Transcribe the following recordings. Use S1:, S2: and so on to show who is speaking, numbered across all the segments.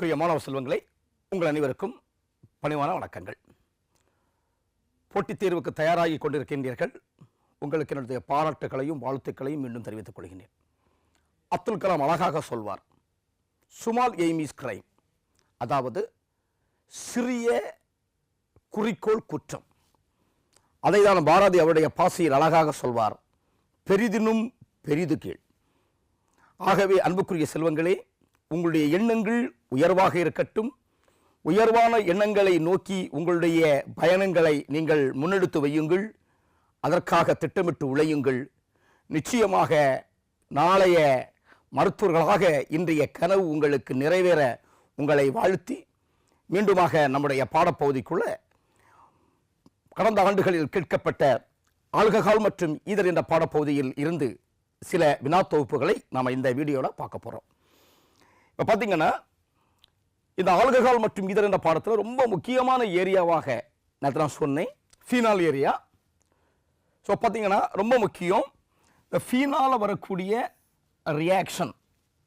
S1: அன்புக்குரிய மாணவ செல்வங்களே, உங்கள் அனைவருக்கும் பணிவான வணக்கங்கள். போட்டித் தேர்வுக்கு தயாராகி கொண்டிருக்கின்றீர்கள். உங்களுக்கு என்னுடைய பாராட்டுகளையும் வாழ்த்துக்களையும் மீண்டும் தெரிவித்துக் கொள்கிறேன். அப்துல் கலாம் அழகாக சொல்வார், ஸ்மால் எய்ம் இஸ் கிரைம், அதாவது சிறிய குறிக்கோள் குற்றம். அதைதான் பாரதி அவருடைய பாசியில் அழகாக சொல்வார், பெரிதினும் பெரிது கீழ். ஆகவே அன்புக்குரிய செல்வங்களே, உங்களுடைய எண்ணங்கள் உயர்வாக இருக்கட்டும். உயர்வான எண்ணங்களை நோக்கி உங்களுடைய பயணங்களை நீங்கள் முன்னெடுத்து வையுங்கள். அதற்காக திட்டமிட்டு உழையுங்கள். நிச்சயமாக நாளைய மருத்துவர்களாக இன்றைய கனவு உங்களுக்கு நிறைவேற உங்களை வாழ்த்தி மீண்டுமாக நம்முடைய பாடப்பகுதிக்குள்ள கடந்த ஆண்டுகளில் கேட்கப்பட்ட ஆல்கஹால் மற்றும் ஈதர் என்ற பாடப்பகுதியில் இருந்து சில வினா தொகுப்புகளை நாம் இந்த வீடியோவில் பார்க்க போகிறோம். இப்போ பார்த்தீங்கன்னா, இந்த ஆல்கஹால் மற்றும் ஈதர் என்ற பாடத்தில் ரொம்ப முக்கியமான ஏரியாவாக நான் சொன்னேன் ஃபீனால் ஏரியா. ஸோ பார்த்தீங்கன்னா ரொம்ப முக்கியம். இந்த ஃபீனால் வரக்கூடிய ரியாக்ஷன்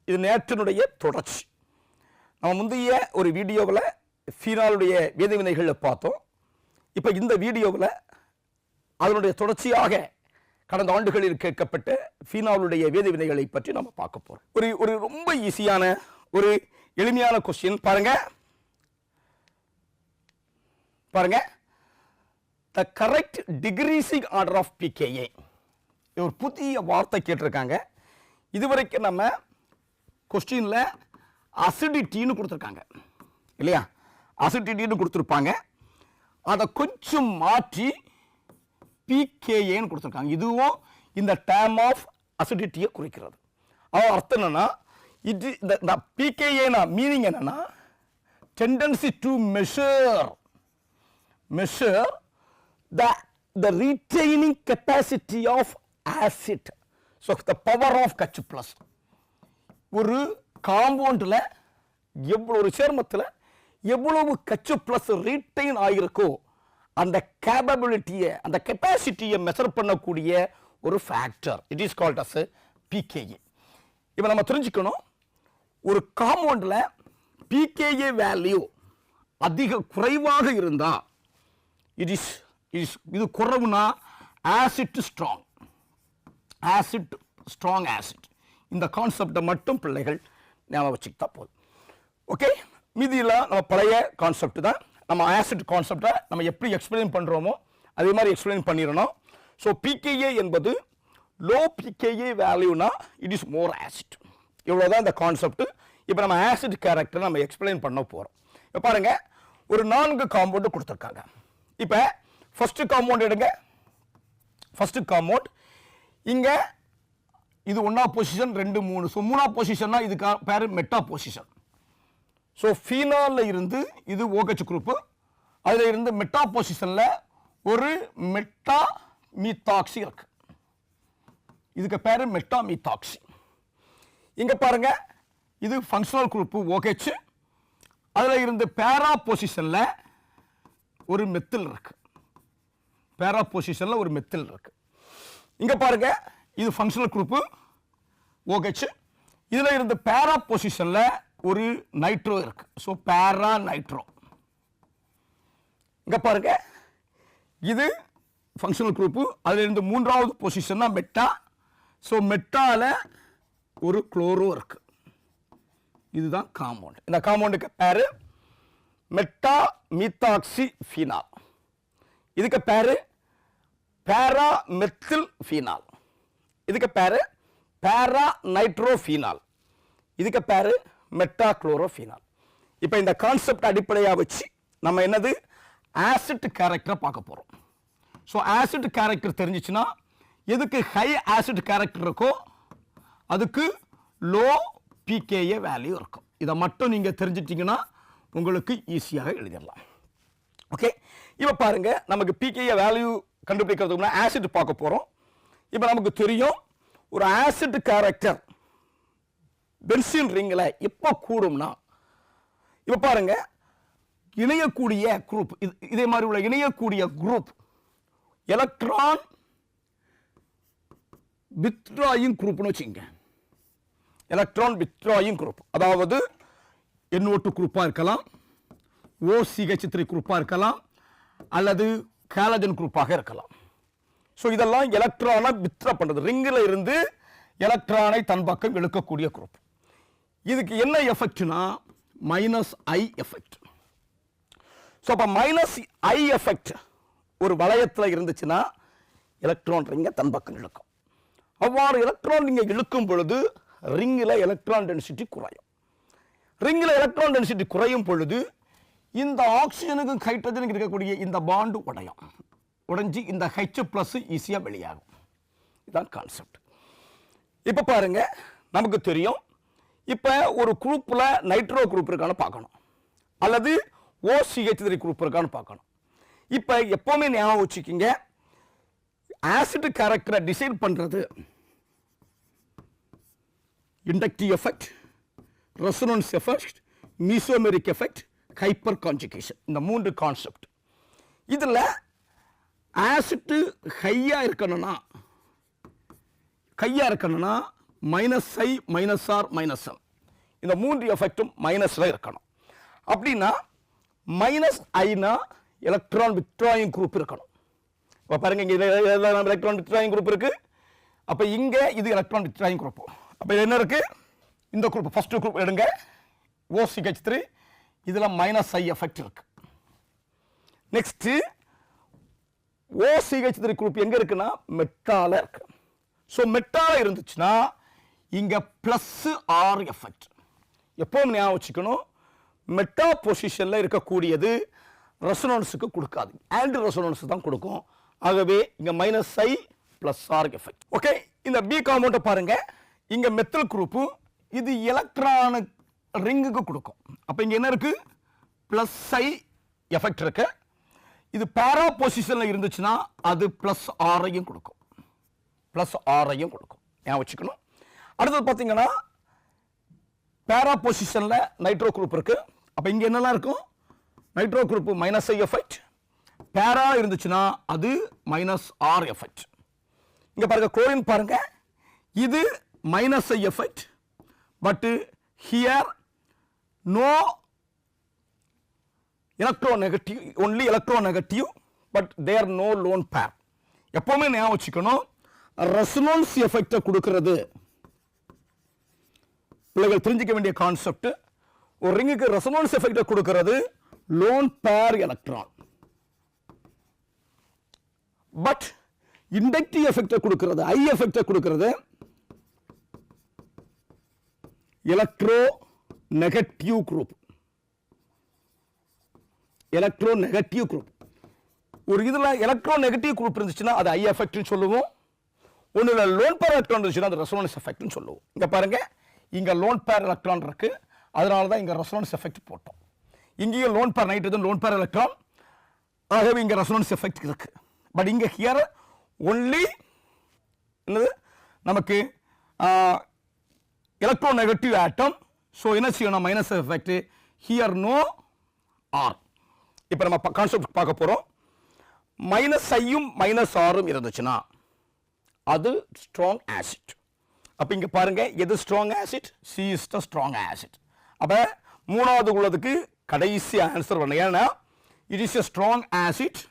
S1: இது நேற்றினுடைய தொடர்ச்சி. நம்ம முந்தைய ஒரு வீடியோவில் ஃபீனாலுடைய வேதிவினைகளை பார்த்தோம். இப்போ இந்த வீடியோவில் அதனுடைய தொடர்ச்சியாக கடந்த ஆண்டுகளில் கேட்கப்பட்ட ஃபீனாலுடைய வேதிவினைகளை பற்றி நம்ம பார்க்க போகிறோம். ஒரு ரொம்ப ஈஸியான ஒரு எளிமையான கொஸ்டின் பாருங்க. The correct decreasing order of pKa. ஒரு புதிய வார்த்தை கேட்டிருக்காங்க. இதுவரைக்கும் நம்ம கொஸ்டின்ல அசிடிட்டின்னு கொடுத்துருக்காங்க இல்லையா? அசிடிட்டின்னு கொடுத்துருப்பாங்க. அதை கொஞ்சம் மாற்றி pKaன்னு கொடுத்துருக்காங்க. இதுவும் இந்த டேர்ம் ஆஃப் அசிடிட்டியை குறிக்கிறது. அதாவது அர்த்தம் என்னன்னா, இது இந்த pKa மீனிங் என்னன்னா, tendency to measure the retaining capacity of acid. So the power of H+. ஒரு காம்பவுண்டில் எவ்வளவு, ஒரு சேர்மத்தில் எவ்வளவு H+ ரீட்டைன் ஆகிருக்கோ அந்த கேப்பபிலிட்டியை, அந்த கெப்பாசிட்டியை மெஷர் பண்ணக்கூடிய ஒரு factor. It is called as pKa. இப்போ நம்ம தெரிஞ்சுக்கணும், ஒரு காம்பவுண்டில் pKa வேல்யூ குறைவாக இருந்தால் இது குறைவுனா ஆசிட் ஸ்ட்ராங் ஆசிட். இந்த கான்செப்டை மட்டும் பிள்ளைகள் ஞாபகம் வச்சுக்கிட்டா போதும். ஓகே, மீதியெல்லாம் நம்ம பழைய கான்செப்ட் தான். நம்ம ஆசிட் கான்செப்டை நம்ம எப்படி எக்ஸ்பிளைன் பண்ணுறோமோ அதே மாதிரி எக்ஸ்பிளைன் பண்ணிடணும். ஸோ pKa என்பது லோ pKa வேல்யூனா இட் இஸ் மோர் ஆசிட். இவ்வளோதான் இந்த கான்செப்ட். இப்போ நம்ம ஆசிட் கேரக்டர் நம்ம எக்ஸ்பிளைன் பண்ண போகிறோம். இப்போ பாருங்க, ஒரு 4 காம்பவுண்டு கொடுத்துருக்காங்க. இப்போ ஃபர்ஸ்ட் காம்பவுண்ட் எடுங்க. ஃபர்ஸ்ட் காம்பவுண்ட் இங்கே இது 1ஆம் பொசிஷன் 2 3. ஸோ 3ஆம் பொசிஷன்னா இதுக்கு பேர் மெட்டா பொசிஷன். ஸோ ஃபீனாலில் இருந்து இது OH குரூப்பு, அதில் இருந்து மெட்டா பொசிஷனில் ஒரு மெட்டா மீத்தாக்சி இருக்கு. இதுக்கு பேர் மெட்டா மீத்தாக்சி. இங்கே பாருங்க, இது ஃபங்க்ஷனல் குரூப்பு OH, அதில் இருந்து பேரா பொசிஷனில் ஒரு மெத்தில் இருக்கு. பேரா பொசிஷனில் ஒரு மெத்தில் இருக்கு. இங்கே பாருங்க, இது ஃபங்க்ஷனல் குரூப்பு OH, இதில் இருந்து பேரா பொசிஷனில் ஒரு நைட்ரோ இருக்கு. ஸோ பேரா நைட்ரோ. இங்கே பாருங்க, இது ஃபங்க்ஷனல் குரூப்பு, அதில் இருந்து 3ஆவது பொசிஷன்னா மெட்டா. ஸோ மெட்டால ஒரு குளோரோ இருக்கு. இதுதான் காம்பவுண்ட். இந்த காம்பவுண்டுக்கு பேரு மெட்டா மீத்தாக்சி ஃபீனால். இதுக்கு பேரு பேரா மெத்தில் ஃபீனால். இதுக்கு பேரு பேரா நைட்ரோ ஃபீனால். இதுக்கு பேரு மெட்டா குளோரோ ஃபீனால். இப்போ இந்த கான்செப்ட் அடிப்படையாக வச்சு நம்ம என்னது ஆசிட் கேரக்டரை பார்க்க போகிறோம். ஸோ ஆசிட் கேரக்டர் தெரிஞ்சிச்சுன்னா, எதுக்கு ஹை ஆசிட் கேரக்டர் இருக்கோ அதுக்கு லோ pKa வேல்யூ இருக்கும். இதை மட்டும் நீங்கள் தெரிஞ்சிட்டிங்கன்னா உங்களுக்கு ஈஸியாக எழுதிடலாம். ஓகே, இப்போ பாருங்க, நமக்கு pKa வேல்யூ கண்டுபிடிக்கிறதுக்கு முன்னாடி ஆசிட் பார்க்க போகிறோம். இப்போ நமக்கு தெரியும், ஒரு ஆசிட் கேரக்டர் பென்சீன் ரிங்கில் எப்போ கூடும்னா, இப்போ பாருங்க, இணையக்கூடிய குரூப் இதே மாதிரி உள்ள இணையக்கூடிய குரூப் எலக்ட்ரான் வித்ட்ராயிங் குரூப்னு வச்சுங்க. எலக்ட்ரான் வித்ட்ராயிங் குரூப், அதாவது NO2 குரூப்பா இருக்கலாம், OCH3 குரூப்பா இருக்கலாம், அல்லது ஹாலஜன் குரூப்பாக இருக்கலாம். ஸோ இதெல்லாம் எலக்ட்ரானை வித்ரா பண்றது, ரிங்கில் இருந்து எலக்ட்ரானை தன் பக்கம் இழுக்கக்கூடிய குரூப். இதுக்கு என்ன எஃபெக்ட்னா மைனஸ் ஐ எஃபெக்ட். ஸோ அப்போ மைனஸ் ஐ எஃபெக்ட் ஒரு வளையத்தில் இருந்துச்சுன்னா எலக்ட்ரான் ரிங்கை தன் பக்கம் இழுக்கும். அவ்வாறு எலக்ட்ரான் நீங்க இழுக்கும் பொழுது ரிங்கில் எலக்ட்ரான் டென்சிட்டி குறையும். ரிங்கில் எலக்ட்ரான் டென்சிட்டி குறையும் பொழுது இந்த ஆக்சிஜனுக்கும் ஹைட்ரஜனுக்கு இருக்கக்கூடிய இந்த பாண்டு உடையும். உடைஞ்சி இந்த H+ ஈஸியாக வெளியாகும். இதுதான் கான்செப்ட். இப்போ பாருங்க, நமக்கு தெரியும் இப்போ ஒரு குரூப்பில் நைட்ரோ குரூப் இருக்கான்னு பார்க்கணும், அல்லது OCH3 குரூப் இருக்கான்னு பார்க்கணும். இப்போ எப்போவுமே ஞாபகம் வச்சுக்கிங்க, ஆசிட் கேரக்டரை டிசைட் பண்ணுறது inductive effect, resonance effect, mesomeric effect, hyper conjugation, இந்த 3 கான்செப்ட். இதில் ஆசிட் ஹையாக இருக்கணும்னா மைனஸ் ஐ மைனஸ் ஆர் மைனஸ் எம், இந்த 3 எஃபெக்டும் மைனஸில் இருக்கணும். அப்படின்னா minus Aina electron withdrawing group இருக்கணும். இப்போ பாருங்க, இங்கே எலக்ட்ரான் வித்ட்ராயிங் குரூப் இருக்கு. அப்போ இங்கே இது எலக்ட்ரான் வித்ட்ராயிங் குரூப். அப்போ இது என்ன இருக்கு? இந்த குரூப் ஃபர்ஸ்ட் குரூப் எடுங்க, OCH3. இதில் மைனஸ் ஐ எஃபெக்ட் இருக்கு. நெக்ஸ்ட் OCH3 குரூப் எங்க இருக்குன்னா மெட்டால இருக்கு. ஸோ மெட்டால இருந்துச்சுன்னா இங்க பிளஸ் ஆர் எஃபெக்ட். எப்பவும் ஞாபகம் வச்சுக்கணும், மெட்டா பொசிஷன்ல இருக்கக்கூடியது ரெசோனன்ஸுக்கு கொடுக்காது, ஆன்டி ரெசோனன்ஸ் தான் கொடுக்கும். ஆகவே இங்க மைனஸ் ஐ பிளஸ் ஆர் எஃபெக்ட். ஓகே, இந்த பி காம்பவுண்டை பாருங்க, இங்க மெத்தில் குரூப், இது எலக்ட்ரானு ரிங்குக்கு கொடுக்கும். அப்ப இங்க என்ன இருக்கு? பிளஸ் ஐ எஃபெக்ட் இருக்கு. இது பேரா பொசிஷன்ல இருந்துச்சுன்னா அது பிளஸ் ஆரையும் கொடுக்கும், ஞாபகம் வச்சுக்கணும். அடுத்தது பார்த்தீங்கன்னா பேரா பொசிஷன்ல நைட்ரோ குரூப் இருக்கு. அப்ப இங்க என்னெல்லாம் இருக்கும்? Nitro group minus I effect, பேரா இருந்துச்சுன்னா அது மைனஸ் ஆர் எஃபெக்ட். இங்க பாருங்க, குளோரின் பாருங்க, இது minus I effect, but here no electronegative, only electronegative, but there are no lone pair. எப்பவுமே ஞாபகம் வச்சுக்கணும், ரெசோனன்ஸ் எஃபெக்ட் கொடுக்கிறது பிள்ளைகள் தெரிஞ்சிக்க வேண்டிய கான்செப்ட். ஒரு ரிங்குக்கு ரெசோனன்ஸ் எஃபெக்ட் கொடுக்கிறது lone pair electron, but inductive effect கொடுக்கிறது, ஐ எஃபெக்ட் கொடுக்கிறது electro negative group. Electro negative group, ஒரு இதுல எலக்ட்ரோ நெகட்டிவ் குரூப் இருந்துச்சுன்னா அது ஐ எஃபெக்ட்னு சொல்லுவோம். ஒண்ணுல லோன் பேர் எலக்ட்ரான் இருந்துச்சுன்னா அது ரெசோனன்ஸ் எஃபெக்ட்னு சொல்லுவோம். இங்க பாருங்க, இங்க லோன் பேர் எலக்ட்ரான் இருக்கு, அதனால தான் இங்க ரெசோனன்ஸ் எஃபெக்ட் போட்டோம். இங்கேயும் lone pair nitrogen, lone pair electron, ஆகவே இங்க ரெசோனன்ஸ் எஃபெக்ட் இருக்கு. பட் இங்க ஹியர் ஒன்லி என்னது நமக்கு எலக்ட்ரோ நெகட்டிவ் ஆட்டம். ஸோ என்ன செய்யணும்? Minus effect, here no R. இப்போ நம்ம கான்செப்ட் பார்க்க போறோம். மைனஸ் ஐயும் மைனஸ் ஆரும் இருந்துச்சுன்னா அது ஸ்ட்ராங் ஆசிட். அப்ப இங்க பாருங்க, எது strong acid? C is the strong acid. அப்ப மூணாவது உள்ளதுக்கு கடைசி ஆன்சர் பண்ண, ஏன்னா it is a strong acid.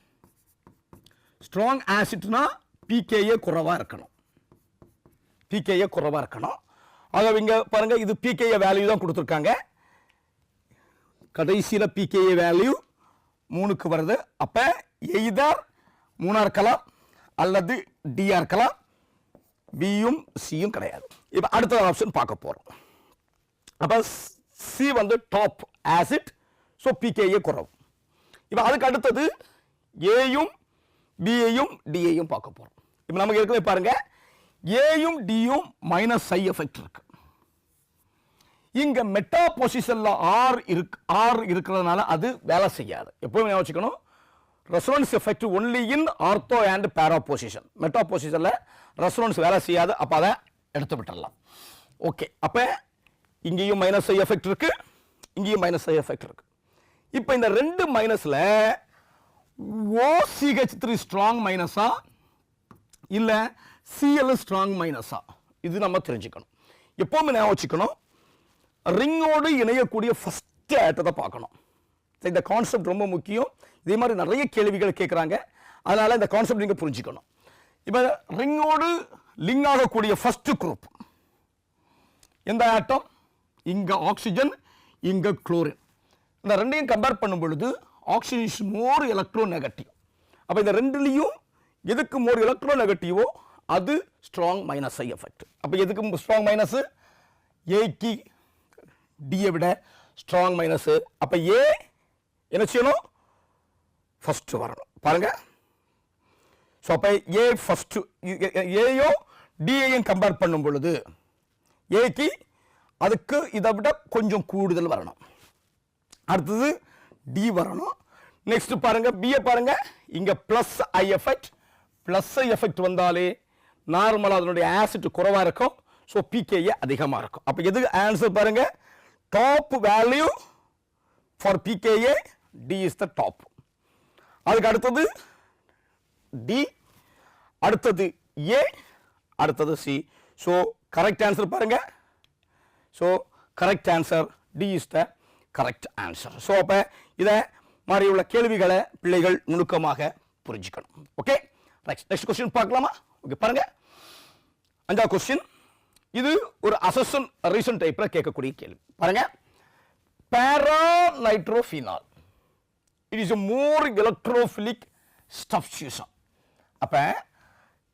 S1: Strong ஆசிட்னா பிகேஏ குறைவா இருக்கணும், ஆக இங்க பாருங்க, இது பிகேஏ வேல்யூ தான் கொடுத்துருக்காங்க. கடைசியில் பிகேஏ வேல்யூ 3க்கு வருது. அப்ப எய்தர் 3 இருக்கலாம் அல்லது டிஆர் இருக்கலாம், பியும் சியும் கிடையாது. இப்ப அடுத்த ஆப்ஷன் பார்க்க போறோம். அப்ப சி வந்து டாப் ஆசிட், சோ பிகேஏ குறைவு. இப்ப அதுக்கு அடுத்தது ஏயும் பியையும் டியையும் பார்க்க போறோம். இப்ப நமக்கு ஏற்கனவே பாருங்க, ஏயும் டியும் மைனஸ் ஐ எஃபெக்ட் இருக்கு. இங்க மெட்டா பொசிஷன்ல ஆர் இருக்கிறதுனால அது வேலை செய்யாது. எப்பவுமே யோசிக்கணும், resonance effect only in ortho and பேரா பொசிஷன். மெட்டா பொசிஷன்ல ரெசோனன்ஸ் வேலை செய்யாது, அப்ப அதை எடுத்து விட்டுறலாம். ஓகே, அப்ப இங்கேயும் மைனஸ் ஐ எஃபெக்ட் இருக்கு, இங்கேயும் மைனஸ் ஐ எஃபெக்ட் இருக்கு. இப்ப இந்த ரெண்டு மைனஸ்ல OCH3 ஸ்ட்ராங் மைனஸா இல்ல Cl ஸ்ட்ராங் மைனஸா, இது நம்ம தெரிஞ்சுக்கணும். எப்பவுமே ஞாபகம் வச்சுக்கணும், ரிங்கோடு இணையக்கூடிய ஃபர்ஸ்ட் ஃபர்ஸ்ட் ஆட்டத்தை பார்க்கணும். இந்த கான்செப்ட் ரொம்ப முக்கியம். இதே மாதிரி நிறைய கேள்விகள் கேட்குறாங்க. அதனால இந்த கான்செப்ட் நீங்கள் புரிஞ்சுக்கணும். இப்போ ரிங்கோடு லிங்க் ஆகக்கூடிய ஃபர்ஸ்ட் குரூப் எந்த ஆட்டம்? இங்க ஆக்சிஜன், இங்க குளோரின். இந்த ரெண்டையும் கம்பேர் பண்ணும் பொழுது oxygen is more electro negative. அப்போ இந்த ரெண்டுலையும் எதுக்கு மோர் எலக்ட்ரோ நெகட்டிவோ அது ஸ்ட்ராங் மைனஸ் ஐ எஃபெக்ட். அப்போ எதுக்கு ஸ்ட்ராங் மைனஸ்? ஏக்கு டியை விட ஸ்ட்ராங் மைனஸ். அப்போ ஏ என்ன செய்யணும்? ஃபர்ஸ்ட் வரணும். பாருங்க. ஸோ அப்போ ஏ ஃபர்ஸ்ட், ஏயோ டியையும் கம்பேர் பண்ணும் பொழுது ஏக்கு அதுக்கு இதை விட கொஞ்சம் கூடுதல் வரணும். அடுத்தது டி வரணும். நெக்ஸ்ட் பாருங்க பிஏ பாருங்க. இங்க பிளஸ் ஐ எஃபெக்ட். பிளஸ் ஐ எஃபெக்ட் வந்தாலே நார்மலாக அதனுடைய ஆசிட் குறைவா இருக்கும். ஸோ பிகேஏ அதிகமாக இருக்கும். அப்போ எது ஆன்சர் பாருங்க? Top value for pKa D is the top. அதுக்கு அடுத்தது டி, அடுத்தது ஏ, அடுத்தது சி. ஸோ கரெக்ட் ஆன்சர் பாருங்க. So correct answer D is the correct answer. So அப்போ இதை மாதிரி உள்ள கேள்விகளை பிள்ளைகள் நுணுக்கமாக புரிஞ்சுக்கணும். Okay right. நெக்ஸ்ட் கொஸ்டின் பார்க்கலாமா? ஓகே பாருங்க. 5வது கொஸ்டின். இது ஒரு அசெஷன் ரீசன் டைப்ல கேட்கக்கூடிய கேள்வி. பாருங்க. பேரா nitrophenol it is a more electrophilic substitution அப்ப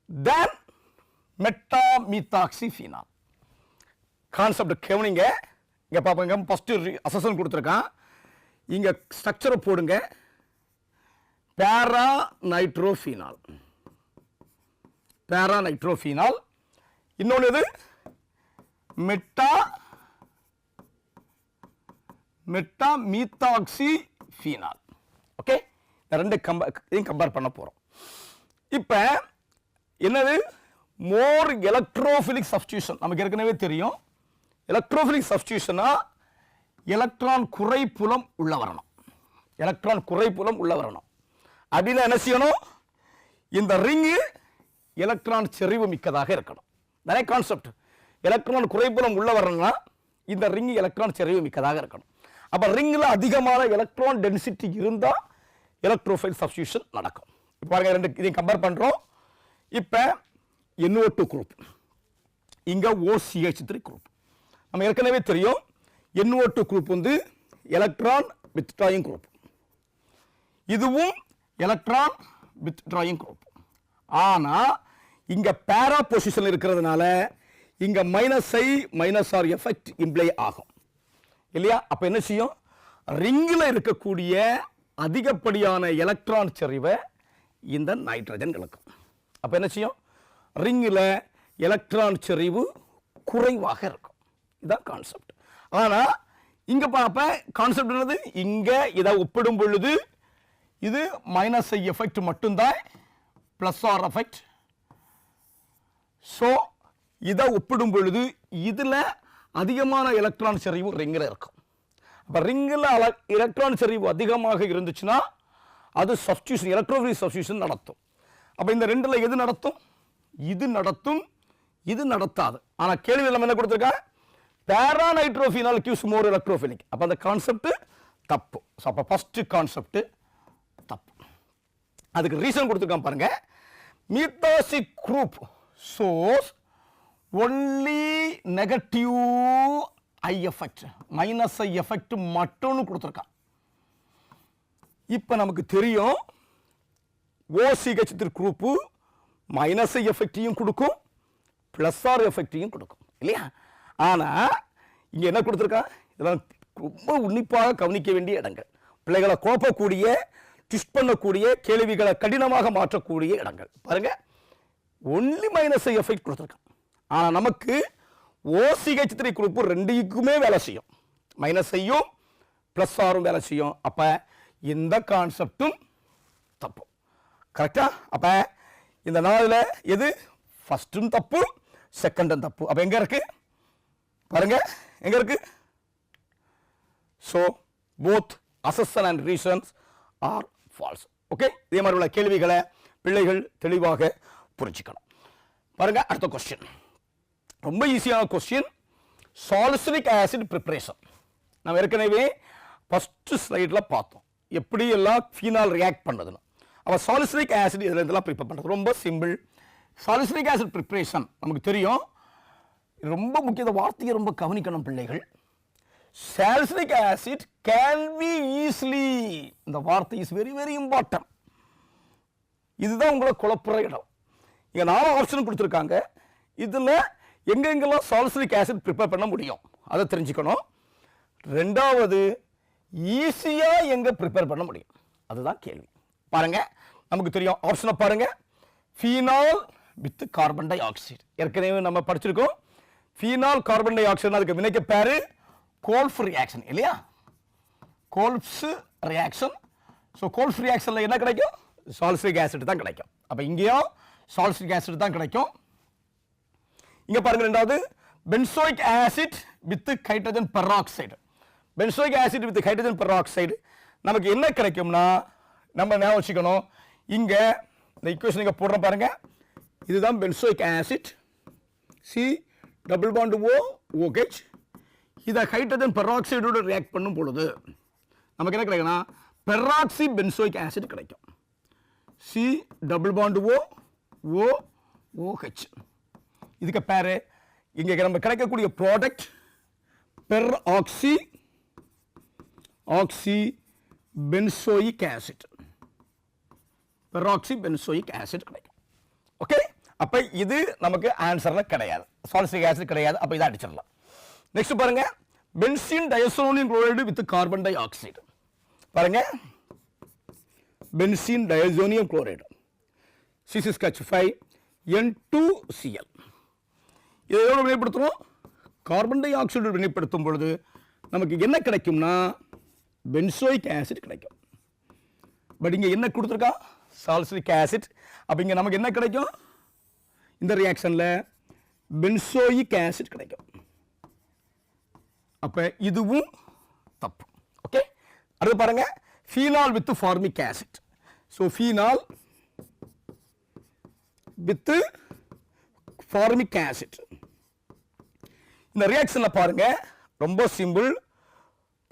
S1: than மெட்டாமீத்தாக்சிஃபினால். கான்செப்ட் கவனிங்க. இங்க பாப்பங்க. First assertion கொடுத்திருக்கான். இங்க ஸ்ட்ரக்சரை போடுங்க. பேரா நைட்ரோஃபினால். பேரா நைட்ரோஃபினால். இன்னொன்று எது? மெட்டாமீத்தாக்சிஃபினால். ஓகே, ரெண்டு கம்பேர் பண்ண போறோம். இப்ப என்னது? மோர் எலக்ட்ரோஃபிலிக் சப்ஸ்டிடியூஷன். நமக்கு ஏற்கனவே தெரியும். எலக்ட்ரோஃபிலிக் சப்ஸ்டிடியூஷனா எலக்ட்ரான் குறைப்புலம் உள்ள வரணும். எலக்ட்ரான் குறைப்புலம் உள்ள வரணும். அப்படின்னா என்ன செய்யணும்? இந்த ரிங் எலக்ட்ரான் செறிவு மிக்கதாக இருக்கணும். தானே கான்செப்ட். எலக்ட்ரான் குறைப்புலம் உள்ள வரணும்னா இந்த ரிங் எலக்ட்ரான் செறிவு மிக்கதாக இருக்கணும். அப்ப ரிங்ல அதிகமான எலக்ட்ரான் டென்சிட்டி இருந்தா எலக்ட்ரோஃபைல் சப்ஸ்டிடியூஷன் நடக்கும். இப்போ பாருங்க, ரெண்டு இதையும் கம்பேர் பண்றோம். இப்ப NO2 குரூப், இங்க OCH3 குரூப். நம்ம ஏற்கனவே தெரியும் NO2 குரூப் வந்து எலக்ட்ரான் வித்ட்ராயிங் குரூப். இதுவும் எலக்ட்ரான் வித்ட்ராயிங் குரூப். ஆனா இங்க பேரா பொசிஷன் இருக்கிறதுனால இங்க மைனஸ் ஐ மைனஸ் ஆர் எஃபெக்ட் இம்ப்ளை ஆகும் இல்லையா? அப்ப என்ன செய்யும்? ரிங்கில் இருக்கக்கூடிய அதிகப்படியான எலக்ட்ரான் செறிவை இந்த நைட்ரஜன் இழக்கும். அப்ப என்ன செய்யும்? ரிங்கில் எலக்ட்ரான் செறிவு குறைவாக இருக்கும். இதுதான் கான்செப்ட். ஆனா இங்க பாப்ப கான்செப்ட் என்னது? இங்க இதை ஒப்பிடும் பொழுது இது மைனஸ் ஐ எஃபெக்ட் மட்டும்தான், பிளஸ் ஆர் எஃபெக்ட். ஸோ இதை ஒப்பிடும் பொழுது இதுல அதிகமான எலக்ட்ரான் செறிவு ரிங்கில் இருக்கும். அப்ப ரிங்கில் எலக்ட்ரான் செறிவு அதிகமாக இருந்துச்சுன்னா அது சப்ஸ்டிடியூஷன், எலக்ட்ரோஃபிலிக் சப்ஸ்டிடியூஷன் நடத்தும். அப்ப இந்த ரெண்டுல எது நடத்தும்? இது நடத்தும், இது நடத்தாது. ஆனா கேள்வி நம்ம என்ன கொடுத்திருக்கா? பேரா நைட்ரோஃபினால் கிவ்ஸ் மோர் எலக்ட்ரோஃபிலிக். அப்ப அந்த கான்செப்ட் தப்பு. அப்ப ஃபர்ஸ்ட் கான்செப்ட் தப்பு. அதுக்கு ரீசன் கொடுத்திருக்கான் பாருங்க. மீத்தாசிக் group shows only negative I effect, minus I effect மட்டும்னு கொடுத்திருக்கான். இப்ப நமக்கு தெரியும் OCH3 குரூப் மைனஸ் ஐ எஃபெக்டையும் கொடுக்கும், பிளஸ் ஆர் எஃபெக்டையும் கொடுக்கும் இல்லையா? ஆனா இங்க என்ன கொடுத்திருக்கான்? இதெல்லாம் ரொம்ப உன்னிப்பாக கவனிக்க வேண்டிய இடங்கள். பிள்ளைகளை கோப்பக்கூடிய, ட்விஸ்ட் பண்ணக்கூடிய, கேள்விகளை கடினமாக மாற்றக்கூடிய இடங்கள். பாருங்க, ஒன்லி மைனஸ் ஐ எஃபெக்ட் கொடுத்திருக்கான். ஆனா நமக்கு OCH3 குரூப் ரெண்டுக்குமே வேலை செய்யும். மைனஸ் ஐயும் பிளஸ் ஆரும் வேலை செய்யும். அப்ப இந்த கான்செப்டும் தப்பு. கரெக்டா? அப்ப இந்த நாலுல எது? ஃபர்ஸ்டும் தப்பு, செகண்டும் தப்பு. அப்ப எங்க இருக்கு பாருங்க, எங்க இருக்கு? So both assertion and reasons are false. Okay, இதே மாதிரி உள்ள கேள்விகளை பிள்ளைகள் தெளிவாக புரிஞ்சுக்கணும். பாருங்க அடுத்த கொஸ்டின். ரொம்ப ஈஸியான கொஸ்டின். Salicylic acid preparation. நம்ம ஏற்கனவே ஃபர்ஸ்ட் ஸ்லைடில் பார்த்தோம் எப்படி எல்லாம் ஃபீனால் ரியாக்ட் பண்ணுதுன்னு. அப்போ சாலிசிலிக் ஆசிட் இதில் இதெல்லாம் ப்ரிப்பேர் பண்ணுறது ரொம்ப சிம்பிள். சாலிசிலிக் ஆசிட் ப்ரிப்பரேஷன் நமக்கு தெரியும். ரொம்ப முக்கிய வார்த்தையை ரொம்ப கவனிக்கணும் பிள்ளைகள். Salicylic acid can be easily, இந்த வார்த்தை இஸ் வெரி வெரி இம்பார்ட்டன்ட். இதுதான் உங்களை குழப்புற இடம். இங்கே 4 ஆப்ஷன் கொடுத்துருக்காங்க. இதில் எங்கெங்கெல்லாம் சாலிசிலிக் ஆசிட் ப்ரிப்பேர் பண்ண முடியும் அதை தெரிஞ்சுக்கணும். ரெண்டாவது ஈஸியாக எங்கே ப்ரிப்பேர் பண்ண முடியும் அதுதான் கேள்வி. பாருங்க, நமக்கு தெரியும் ஆப்ஷனை பாருங்க. Phenol with carbon di oxide ஏற்கனவே நம்ம படிச்சிருக்கோம். ஃபீனால் கார்பன் டை ஆக்சைடு அதுக்கு வினைக்கு பேரு கோல்ஃப் ரியாக்ஷன் இல்லையா? கோல்ஃப்ஸ் ரியாக்ஷன். ஸோ கோல்ஃப் ரியாக்ஷனில் என்ன கிடைக்கும்? சாலிசிலிக் ஆசிட் தான் கிடைக்கும். அப்போ இங்கேயும் சாலிசிலிக் ஆசிட் தான் கிடைக்கும். இங்க பாருங்க, ரெண்டாவது benzoic acid with hydrogen peroxide. Benzoic acid with hydrogen peroxide நமக்கு என்ன கிடைக்கும்னா, நம்ம ஞாபகம் வச்சுக்கணும், இங்க இந்த ஈக்குவேஷன் இங்க போடுறோம் பாருங்க. இதுதான் benzoic acid, C double bond O OH. இதை ஹைட்ரஜன் பெராக்சைடோட ரியாக்ட் பண்ணும் பொழுது நமக்கு என்ன கிடைக்கும்னா பெராக்சி பென்சோயிக் ஆசிட் கிடைக்கும். C double bond O OH. இதுக்கு பேரு இங்க நம்ம கிடைக்கக்கூடிய product peroxy benzoic acid. Peroxy benzoic acid கிடைக்கும். ஓகே, அப்ப இது நமக்கு ஆன்சர்ல கிடையாது, சாலிசிலிக் ஆசிட் கிடையாது. அப்ப இதை அடிச்சிடலாம். நெக்ஸ்ட் பாருங்க, benzene diazonium chloride with carbon dioxide. பாருங்க, benzene diazonium chloride C6H5 N2Cl. இதை எவ்வளவு வினைப்படுத்துறோம்? கார்பன் டை ஆக்சைடு வினைப்படுத்தும் பொழுது நமக்கு என்ன கிடைக்கும்னா பென்சோயிக் ஆசிட் கிடைக்கும். பட் இங்க என்ன கொடுத்துருக்கா? Salicylic acid. அப்ப இங்க நமக்கு என்ன கிடைக்கும்? இந்த ரியாக்ஷன்ல பென்சோயிக் ஆசிட் கிடைக்கும். அப்ப இதுவும் தப்பு. ஓகே, அடுத்து பாருங்க, phenol with formic acid. So phenol with formic acid. இந்த ரியாக்ஷன்ல பாருங்க, ரொம்ப சிம்பிள்.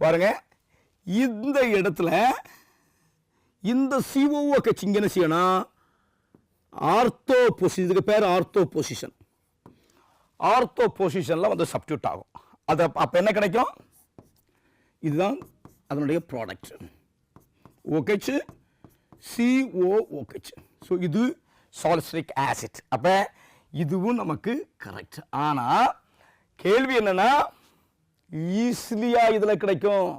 S1: பாருங்க, இந்த இடத்துல இந்த COOH இங்க என்ன செய்யணும்? Ortho position. இதுக்கு பேர் ஆர்த்தோ பொசிஷன். ஆர்த்தோ பொசிஷன்ல வந்து சப்ஸ்டிட்யூட் ஆகும். அது அப்ப என்ன கிடைக்கும்? இதுதான் அதனுடைய ப்ராடக்ட் OH COOH. ஸோ இது சாலிசிலிக் ஆசிட். அப்ப இதுவும் நமக்கு கரெக்ட். ஆனா கேள்வி என்னன்னா, ஈஸிலியா இதுல கிடைக்கும்.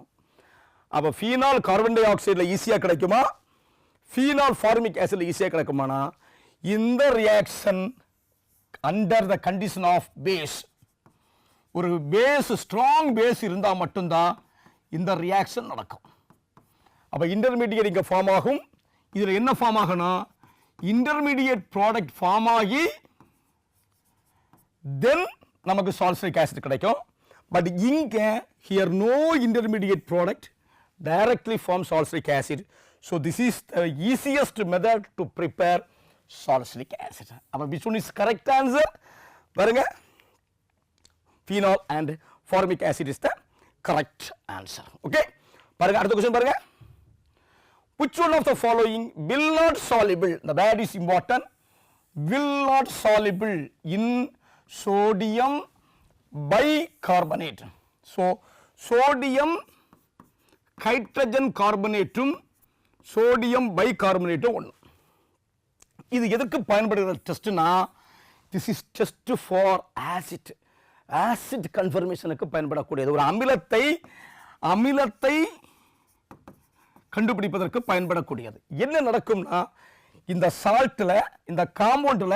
S1: அப்ப ஃபீனால் கார்பன் டை ஆக்சைடுல ஈஸியா கிடைக்குமா? ஃபீனால் ஃபார்மிக் ஆசிட்ல ஈஸியா கிடைக்குமானா, இந்த reaction under the condition of base, ஒரு பேஸ் ஸ்ட்ராங் பேஸ் இருந்தா மட்டும்தான் இந்த ரியாக்ஷன் நடக்கும். அப்ப இன்டர்மீடியட் இங்க ஃபார்ம் ஆகும். இதுல என்ன ஃபார்ம் ஆகணும்? இன்டர்மீடியட் ப்ராடக்ட் ஃபார்ம் ஆகி தென் நமக்கு சாலிசிலிக் ஆசிட் கிடைக்கும். பட் இங்க here no intermediate product, directly form salicylic acid. So this is the easiest method to prepare salicylic acid. அப்ப which one is correct answer? பாருங்க, phenol and formic acid is the correct answer. Okay, பாருங்க, அடுத்த question பாருங்க. Which one of the following will not soluble, the word is important, will not soluble in sodium bicarbonate? So sodium hydrogen carbonate sodium bicarbonate ஒன்று. இது எதற்கு பயன்படுகிற டெஸ்ட்னா, this is test for acid, acid கன்ஃபர்மேஷனுக்கு பயன்படக்கூடியது. ஒரு அமிலத்தை கண்டுபிடிப்பதற்கு பயன்படக்கூடியது. என்ன நடக்கும்னா, இந்த சால்ட்ல, இந்த காம்பவுண்ட்ல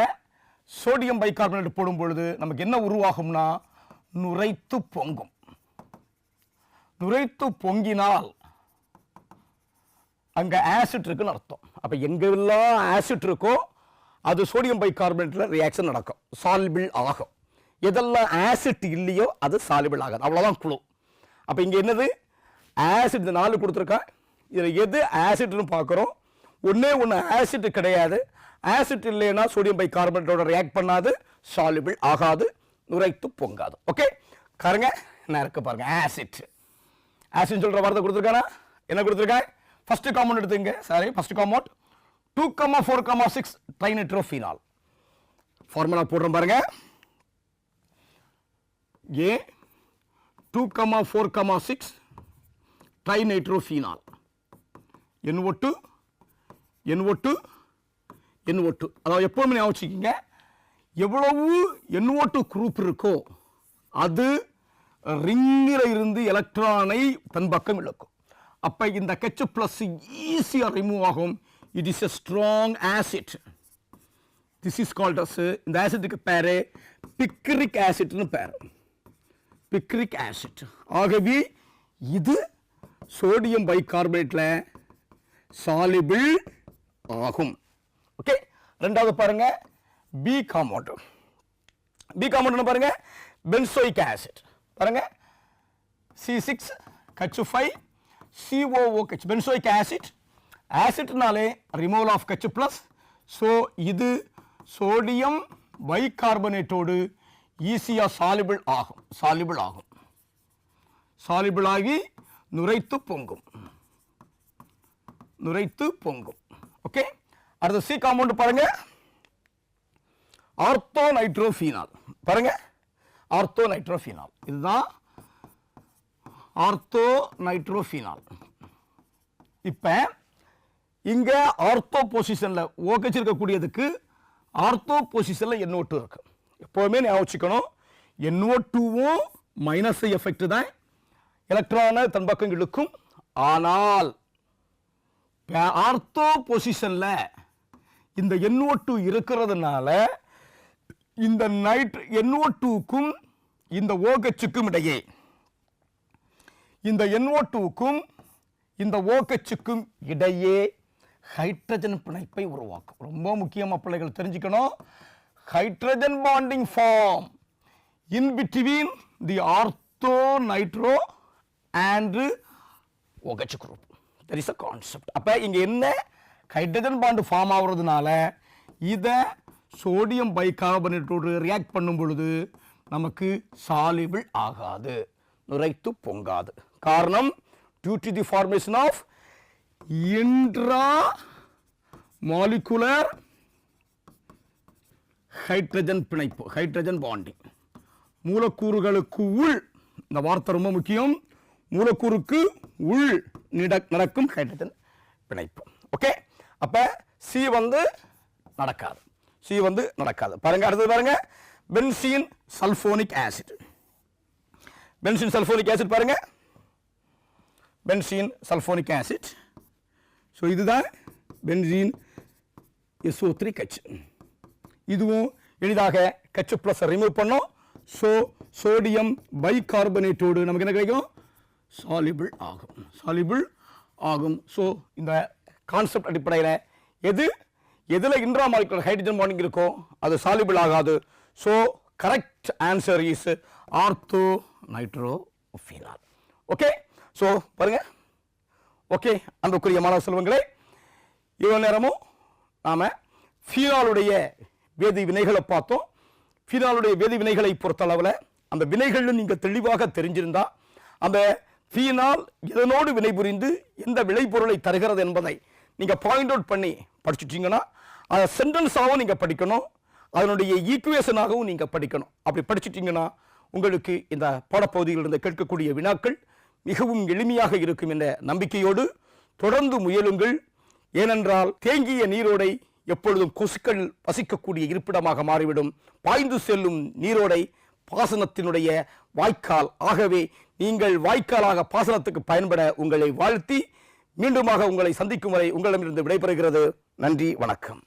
S1: சோடியம் பைகார்பனேட் போடும் பொழுது நமக்கு என்ன உருவாகும்னா, நுரைத்து பொங்கும். நுரைத்து பொங்கினால் அங்க ஆசிட் இருக்குன்னு அர்த்தம். அப்ப எங்கெல்லாம் ஆசிட் இருக்கோ அது சோடியம் பைகார்பனேட்ல ரியாக்ஷன் நடக்கும், சால்பிள் ஆகும். எதெல்லாம் ஆசிட் இல்லையோ அது சால்பிள் ஆகாது. அவ்வளவுதான் குழு. அப்ப இங்க என்னது? ஆசிட். இந்த 4 கொடுத்துருக்கேன். இதுல எது ஆசிட்னு பார்க்கிறோம். ஒண்ணே ஒன்று ஆசிட் கிடையாது. ஆசிட் இல்லைன்னா சோடியம் பைகார்பனேட்டோட ரியாக்ட் பண்ணாது, சால்பிள் ஆகாது, நுரைத்து பொங்காது. ஓகே, பாருங்க, என்ன இருக்கு பாருங்க. ஆசிட் ஆசிட் சொல்ற வார்த்தை கொடுத்துருக்கானா? என்ன கொடுத்துருக்கேன்? ஃபர்ஸ்ட் காம்பவுண்ட் எடுத்துங்க. Sorry, first compound 2,4,6 ட்ரைநைட்ரோஃபீனால். ஃபார்முலா போடுறோம் பாருங்க. A 2,4,6 ட்ரைநைட்ரோஃபீனால். NO2 NO2 NO2. அதாவது எப்பவுமே ஞாபகம் வச்சுக்கோங்க, எவ்வளவு NO2 குரூப் இருக்கோ அது ரிங்கில் இருந்து எலக்ட்ரானை தன் பக்கம் இழுக்கும். அப்ப இந்த H பிளஸ் ஈஸியா ரிமூவ் ஆகும். It is a strong acid. This is called as, இந்த ஆசிட்டுக்கு பேரு பிக்ரிக் ஆசிட்னு பேர். Picric acid. ஆகவே இது சோடியம் பைகார்பனேட்ல சாலிபிள் ஆகும். ஓகே, ரெண்டாவது பாருங்க பி காம்பவுண்ட். பி காம்பவுண்ட் பாருங்க பென்சோயிக் ஆசிட். பாருங்க C6H5COOH பென்சோயிக் ஆசிட். ஆசிட்னாலே removal of H plus. So இது சோடியம் பைகார்பனேட்டோடு ஈஸியா சாலிபிள் ஆகும். சாலிபிள் ஆகும். சாலிபிள் ஆகி நுரைத்து பொங்கும். நுரைத்து பொங்கும். ஓகே, அடுத்த சி காம்பவுண்ட் பாருங்க ஆர்த்தோ நைட்ரோஃபீனால். பாருங்க ஆர்த்தோ நைட்ரோஃபீனால். இதுதான் ஆர்த்தோ நைட்ரோஃபீனால். இப்ப இங்க ஆர்த்தோ பொசிஷன்ல OH இருக்கக்கூடியதுக்கு ஆர்த்தோ பொசிஷன்ல NO2 இருக்கு. எப்பவுமே ஞாபகம் வச்சுக்கணும், NO2வும் மைனஸ் எஃபெக்ட் தான் எலக்ட்ரானை தன் பக்கம் இழுக்கும். ஆனால் ஆர்த்தோ பொசிஷன்ல இந்த NO2 இருக்கிறதுனால இந்த NO2க்கும் இந்த OHக்கும் இடையே, இந்த NO2க்கும் இந்த OHக்கும் இடையே ஹைட்ரஜன் பிணைப்பை உருவாக்கும். ரொம்ப முக்கியமா பிள்ளைகள் தெரிஞ்சுக்கணும், hydrogen bonding form in between the ortho nitro and OH group. There is a concept. அப்ப இங்க என்ன ஹைட்ரஜன் பாண்ட் ஃபார்ம் ஆகுறதுனால இத சோடியம் பைகார்பனேட்டோடு ரியாக்ட் பண்ணும் பொழுது நமக்கு சாலிபிள் ஆகாது, நுரைத்து பொங்காது. காரணம் due to the formation of intra molecular hydrogen பிணைப்பு, ஹைட்ரஜன் பாண்டிங். மூலக்கூறுகளுக்கு உள், இந்த வார்த்தை ரொம்ப முக்கியம், மூலக்கூறுக்கு உள் நடக்கும் ஹைட்ரஜன் பிணைப்பு. ஓகே, அப்ப சி வந்து நடக்காது. சி வந்து நடக்காது. பாருங்க அடுத்து பாருங்க benzene sulphonic acid. Benzene sulphonic acid பாருங்க, பென்சீன் சல்போனிக் ஆசிட். ஸோ இதுதான் பென்சீன் SO3H. இதுவும் எளிதாக H பிளஸ் ரிமூவ் பண்ணோம். ஸோ சோடியம் பைகார்பனேட்டோடு நமக்கு என்ன கிடைக்கும்? சாலிபிள் ஆகும். சாலிபிள் ஆகும். ஸோ இந்த கான்செப்ட் அடிப்படையில் எதில் இன்ட்ரா மாலிகுலர் ஹைட்ரஜன் பாண்டிங் இருக்கோ அது சாலிபிள் ஆகாது. So correct answer is ortho nitrophenol. Okay, so பாருங்க. ஓகே, அன்புக்குரிய மாணவ செல்வங்களே, இவ்வளவு நேரமும் நாம ஃபீனாலுடைய வேதி வினைகளை பார்த்தோம். ஃபீனாலுடைய வேதி வினைகளை பொறுத்தளவில் அந்த வினைகள் நீங்க தெளிவாக தெரிஞ்சிருந்தா அந்த ஃபீனால் இதனோடு வினைபுரிந்து எந்த விளைபொருளை தருகிறது என்பதை நீங்க பாயிண்ட் அவுட் பண்ணி படிச்சுட்டீங்கன்னா அதை சென்டென்ஸாகவும் நீங்க படிக்கணும், அதனுடைய ஈக்குவேஷனாகவும் நீங்க படிக்கணும். அப்படி படிச்சுட்டீங்கன்னா உங்களுக்கு இந்த பாடப்பகுதியிலிருந்து கேட்கக்கூடிய வினாக்கள் மிகவும் எளிமையாக இருக்கும் என்ற நம்பிக்கையோடு தொடர்ந்து முயலுங்கள். ஏனென்றால் தேங்கிய நீரோடை எப்பொழுதும் கொசுக்கள் வசிக்கக்கூடிய இருப்பிடமாக மாறிவிடும். பாய்ந்து செல்லும் நீரோடை பாசனத்தினுடைய வாய்க்கால். ஆகவே நீங்கள் வாய்க்காலாக பாசனத்துக்கு பயன்பட உங்களை வாழ்த்தி மீண்டுமாக உங்களை சந்திக்கும் வரை உங்களிடமிருந்து விடைபெறுகிறது. நன்றி, வணக்கம்.